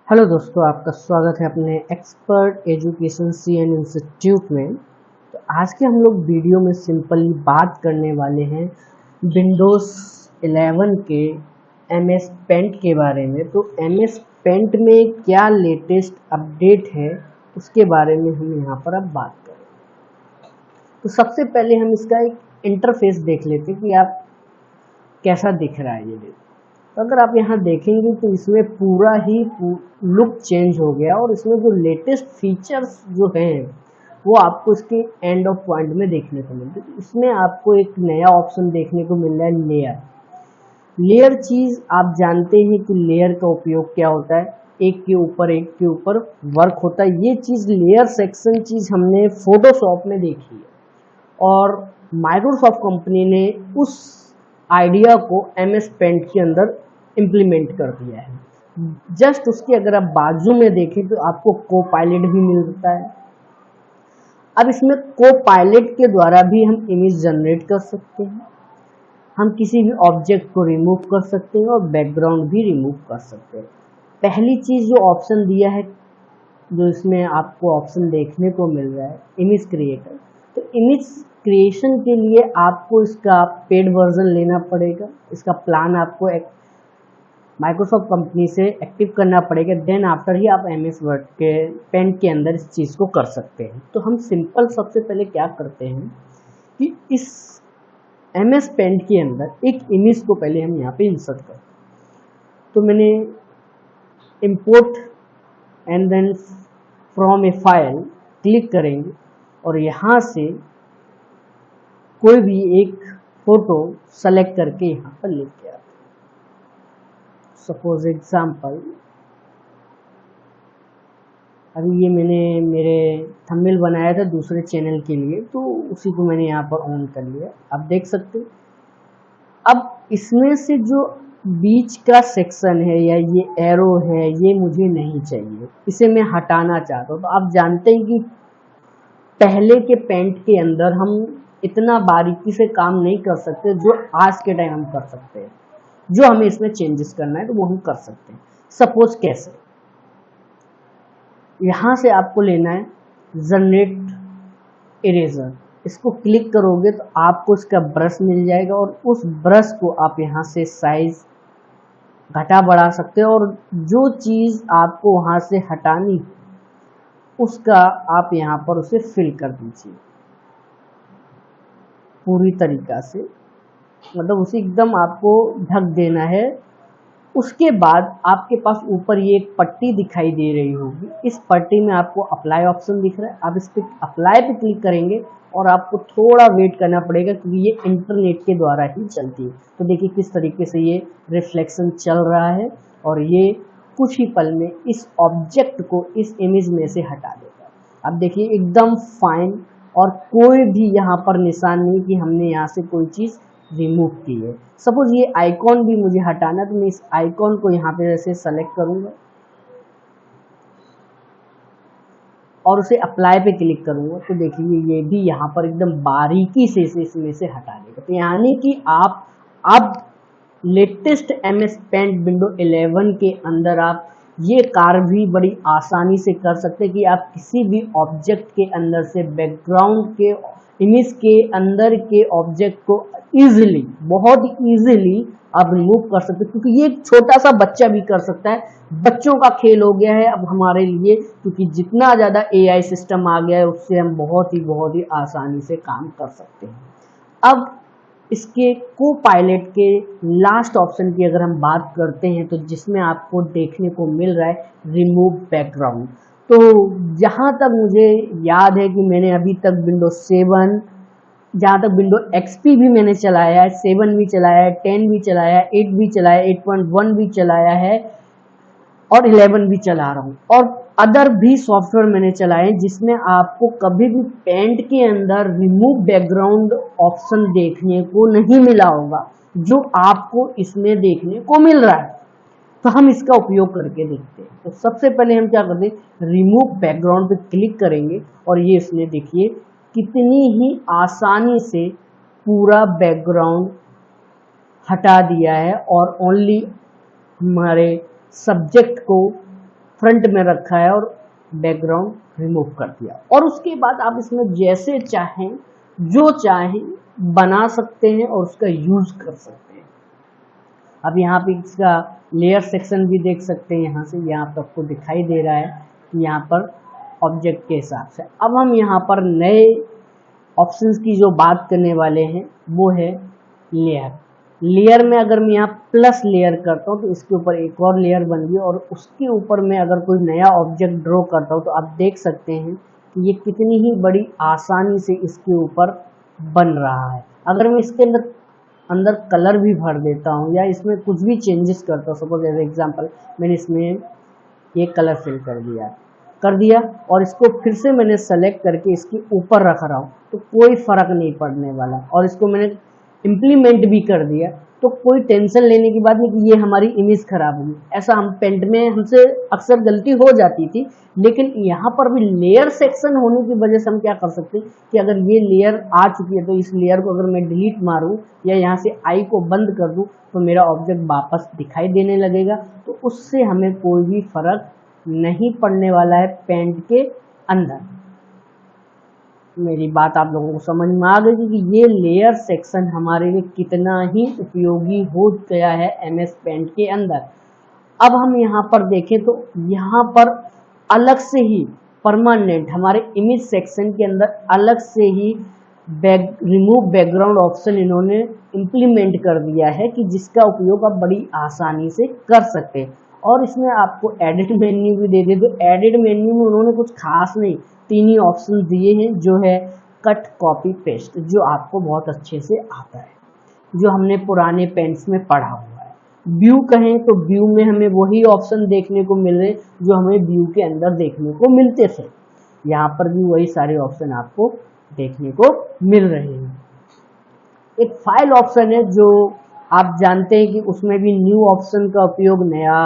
Hello दोस्तों, आपका स्वागत है अपने एक्सपर्ट एजुकेशन CN इंस्टीट्यूट में। तो आज के हम लोग वीडियो में सिंपली बात करने वाले हैं विंडोज़ 11 के MS पेंट के बारे में। तो MS पेंट में क्या लेटेस्ट अपडेट है उसके बारे में हम यहाँ पर अब बात करें। तो सबसे पहले हम इसका एक इंटरफेस देख लेते हैं कि आप कैसा दिख रहा है। ये अगर आप यहाँ देखेंगे तो इसमें पूरा ही लुक चेंज हो गया और इसमें जो लेटेस्ट फीचर्स जो हैं वो आपको इसके एंड ऑफ पॉइंट में देखने को मिलते हैं। इसमें आपको एक नया ऑप्शन देखने को मिल रहा है, लेयर चीज़। आप जानते हैं कि लेयर का उपयोग क्या होता है, एक के ऊपर वर्क होता है। ये चीज़ लेयर सेक्शन चीज़ हमने फोटोशॉप में देखी है और माइक्रोसॉफ्ट कंपनी ने उस आइडिया को MS पेंट के अंदर इम्प्लीमेंट कर दिया है। जस्ट उसके अगर आप बाजू में देखें तो आपको को पायलट भी मिलता है। अब इसमें को पायलट के द्वारा भी हम इमेज जनरेट कर सकते हैं, हम किसी भी ऑब्जेक्ट को रिमूव कर सकते हैं और बैकग्राउंड भी रिमूव कर सकते हैं। पहली चीज़ जो ऑप्शन दिया है, जो इसमें आपको ऑप्शन देखने को मिल रहा है इमेज क्रिएटर। तो इमेज क्रिएशन के लिए आपको इसका पेड वर्जन लेना पड़ेगा, इसका प्लान आपको माइक्रोसॉफ्ट कंपनी से एक्टिव करना पड़ेगा। देन आफ्टर ही आप MS वर्ड के पेंट के अंदर इस चीज़ को कर सकते हैं। तो हम सिंपल सबसे पहले क्या करते हैं कि इस MS पेंट के अंदर एक इमेज को पहले हम यहाँ पे इंसर्ट करते हैं। तो मैंने import and then from a file click करेंगे और यहाँ से कोई भी एक फोटो सेलेक्ट करके यहाँ पर लेके आते हैं। सपोज एग्जाम्पल, अभी ये मैंने मेरे थंबनेल बनाया था दूसरे चैनल के लिए, तो उसी को मैंने यहाँ पर ऑन कर लिया। आप देख सकते हैं। अब इसमें से जो बीच का सेक्शन है या ये एरो है, ये मुझे नहीं चाहिए, इसे मैं हटाना चाहता हूँ। तो आप जानते हैं कि पहले के पेंट के अंदर हम इतना बारीकी से काम नहीं कर सकते जो आज के टाइम हम कर सकते हैं। जो हमें इसमें चेंजेस करना है तो वो हम कर सकते हैं। सपोज कैसे, यहां से आपको लेना है जनरेट इरेजर। इसको क्लिक करोगे तो आपको इसका ब्रश मिल जाएगा और उस ब्रश को आप यहां से साइज घटा बढ़ा सकते हो और जो चीज आपको वहां से हटानी उसका आप यहां पर उसे फिल कर दीजिए पूरी तरीका से, मतलब उसे एकदम आपको ढक देना है। उसके बाद आपके पास ऊपर ये एक पट्टी दिखाई दे रही होगी, इस पट्टी में आपको अप्लाई ऑप्शन दिख रहा है। आप इस पर अप्लाई पे क्लिक करेंगे और आपको थोड़ा वेट करना पड़ेगा क्योंकि ये इंटरनेट के द्वारा ही चलती है। तो देखिए किस तरीके से ये रिफ्लेक्शन चल रहा है और ये कुछ ही पल में इस ऑब्जेक्ट को इस इमेज में से हटा देगा। अब देखिए एकदम फाइन और कोई भी यहाँ पर निशान नहीं कि हमने यहाँ से कोई चीज़ रिमूव की है। सपोज ये आइकॉन भी मुझे हटाना, तो मैं इस आइकॉन को यहाँ पे जैसे सेलेक्ट करूँगा और उसे अप्लाई पे क्लिक करूँगा तो देखिए ये भी यहाँ पर एकदम बारीकी से इसमें से हटा देगा। तो यानी कि आप अब लेटेस्ट MS पेंट विंडो 11 के अंदर आप ये कार्य भी बड़ी आसानी से कर सकते हैं कि आप किसी भी ऑब्जेक्ट के अंदर से बैकग्राउंड के इमेज के अंदर के ऑब्जेक्ट को इजीली, बहुत इजीली आप रिमूव कर सकते हैं। क्योंकि ये एक छोटा सा बच्चा भी कर सकता है, बच्चों का खेल हो गया है अब हमारे लिए, क्योंकि जितना ज़्यादा AI सिस्टम आ गया है उससे हम बहुत ही आसानी से काम कर सकते हैं। अब इसके को पायलट के लास्ट ऑप्शन की अगर हम बात करते हैं तो जिसमें आपको देखने को मिल रहा है रिमूव बैकग्राउंड। तो जहाँ तक मुझे याद है कि मैंने अभी तक विंडोज 7, जहाँ तक विंडो XP भी मैंने चलाया है, 7 भी चलाया है, 10 भी चलाया है, 8 भी चलाया है, 8.1 भी चलाया है और 11 भी चला रहा हूँ और अदर भी सॉफ्टवेयर मैंने चलाए जिसमें आपको कभी भी पेंट के अंदर रिमूव बैकग्राउंड ऑप्शन देखने को नहीं मिला होगा जो आपको इसमें देखने को मिल रहा है। तो हम इसका उपयोग करके देखते हैं। तो सबसे पहले हम क्या करते हैं, रिमूव बैकग्राउंड पे क्लिक करेंगे और ये इसने देखिए कितनी ही आसानी से पूरा बैकग्राउंड हटा दिया है और ओनली हमारे सब्जेक्ट को फ्रंट में रखा है और बैकग्राउंड रिमूव कर दिया। और उसके बाद आप इसमें जैसे चाहें जो चाहें बना सकते हैं और उसका यूज कर सकते हैं। अब यहाँ पे इसका लेयर सेक्शन भी देख सकते हैं, यहाँ से यहाँ पर आपको दिखाई दे रहा है कि यहाँ पर ऑब्जेक्ट के हिसाब से। अब हम यहाँ पर नए ऑप्शंस की जो बात करने वाले हैं वो है लेयर। लेयर में अगर मैं यहाँ प्लस लेयर करता हूँ तो इसके ऊपर एक और लेयर बन गई, और उसके ऊपर मैं अगर कोई नया ऑब्जेक्ट ड्रॉ करता हूँ तो आप देख सकते हैं कि ये कितनी ही बड़ी आसानी से इसके ऊपर बन रहा है। अगर मैं इसके अंदर कलर भी भर देता हूँ या इसमें कुछ भी चेंजेस करता हूँ, सपोज एज एग्जांपल मैंने इसमें ये कलर फिल कर दिया और इसको फिर से मैंने सेलेक्ट करके इसके ऊपर रख रहा हूँ तो कोई फर्क नहीं पड़ने वाला, और इसको मैंने इम्प्लीमेंट भी कर दिया तो कोई टेंशन लेने की बात नहीं कि ये हमारी इमेज खराब होगी। ऐसा हम पेंट में हमसे अक्सर गलती हो जाती थी, लेकिन यहाँ पर भी लेयर सेक्शन होने की वजह से हम क्या कर सकते हैं कि अगर ये लेयर आ चुकी है तो इस लेयर को अगर मैं डिलीट मारूं या यहाँ से आई को बंद कर दूं तो मेरा ऑब्जेक्ट वापस दिखाई देने लगेगा। तो उससे हमें कोई भी फर्क नहीं पड़ने वाला है पेंट के अंदर। मेरी बात आप लोगों को समझ में आ गई कि ये लेयर सेक्शन हमारे लिए कितना ही उपयोगी हो गया है MS पेंट के अंदर। अब हम यहाँ पर देखें तो यहाँ पर अलग से ही परमानेंट हमारे इमेज सेक्शन के अंदर अलग से ही रिमूव बैकग्राउंड ऑप्शन इन्होंने इम्प्लीमेंट कर दिया है कि जिसका उपयोग आप बड़ी आसानी से कर सकते हैं। और इसमें आपको एडिट मेन्यू भी दे दे, तो एडिट मेन्यू में उन्होंने कुछ खास नहीं, 3 ही ऑप्शन दिए हैं, जो है कट, कॉपी, पेस्ट, जो आपको बहुत अच्छे से आता है, जो हमने पुराने पेंट्स में पढ़ा हुआ है। व्यू कहें तो व्यू में हमें वही ऑप्शन देखने को मिल रहे जो हमें व्यू के अंदर देखने को मिलते थे, यहाँ पर भी वही सारे ऑप्शन आपको देखने को मिल रहे हैं। एक फाइल ऑप्शन है जो आप जानते हैं कि उसमें भी न्यू ऑप्शन का उपयोग, नया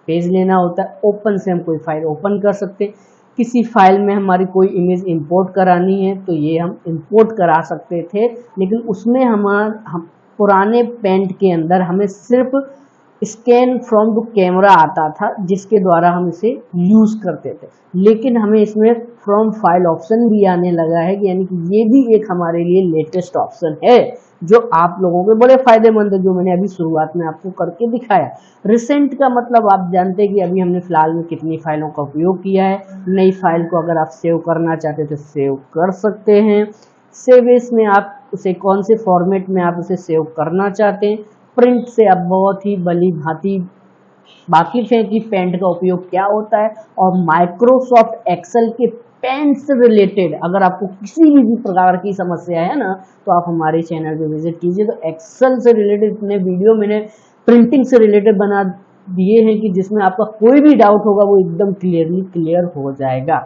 पेज लेना होता है, ओपन से हम कोई फाइल ओपन कर सकते हैं। किसी फाइल में हमारी कोई इमेज इंपोर्ट करानी है तो ये हम इंपोर्ट करा सकते थे, लेकिन उसमें हम पुराने पेंट के अंदर हमें सिर्फ स्कैन फ्रॉम द कैमरा आता था जिसके द्वारा हम इसे यूज करते थे, लेकिन हमें इसमें फ्रॉम फाइल ऑप्शन भी आने लगा है, यानी कि ये भी एक हमारे लिए लेटेस्ट ऑप्शन है जो आप लोगों के बड़े फायदेमंद है, जो मैंने अभी शुरुआत में आपको करके दिखाया। रिसेंट का मतलब आप जानते हैं कि अभी हमने फिलहाल में कितनी फाइलों का उपयोग किया है। नई फाइल को अगर आप सेव करना चाहते हैं तो सेव कर सकते हैं। सेव एज में आप उसे कौन से फॉर्मेट में आप उसे सेव करना चाहते हैं। प्रिंट से आप बहुत ही भली भांति वाकिफ हैं कि पेंट का उपयोग क्या होता है। और माइक्रोसॉफ्ट एक्सेल के पेंट से रिलेटेड अगर आपको किसी भी प्रकार की समस्या है ना, तो आप हमारे चैनल पे विजिट कीजिए। तो एक्सेल से रिलेटेड इतने वीडियो मैंने प्रिंटिंग से रिलेटेड बना दिए हैं कि जिसमें आपका कोई भी डाउट होगा वो एकदम क्लियर हो जाएगा।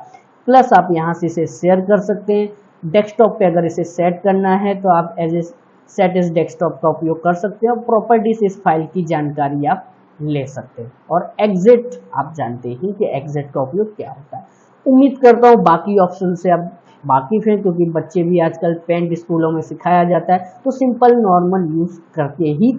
प्लस आप यहाँ से इसे शेयर कर सकते हैं। डेस्कटॉप पे अगर इसे सेट करना है तो आप एज ए सेट इस डेस्कटॉप का उपयोग कर सकते हैं और प्रॉपर्टीज इस फाइल की जानकारी आप ले सकते हैं। और एग्जिट आप जानते हैं कि एग्जिट का उपयोग क्या होता है। उम्मीद करता हूँ बाकी ऑप्शन से आप वाकिफ हैं, क्योंकि बच्चे भी आजकल पेंट स्कूलों में सिखाया जाता है तो सिंपल नॉर्मल यूज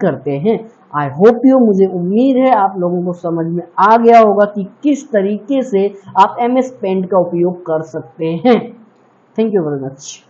करते हैं। आई होप यू, मुझे उम्मीद है आप लोगों को समझ में आ गया होगा कि किस तरीके से आप MS पेंट का उपयोग कर सकते हैं। Thank you very much.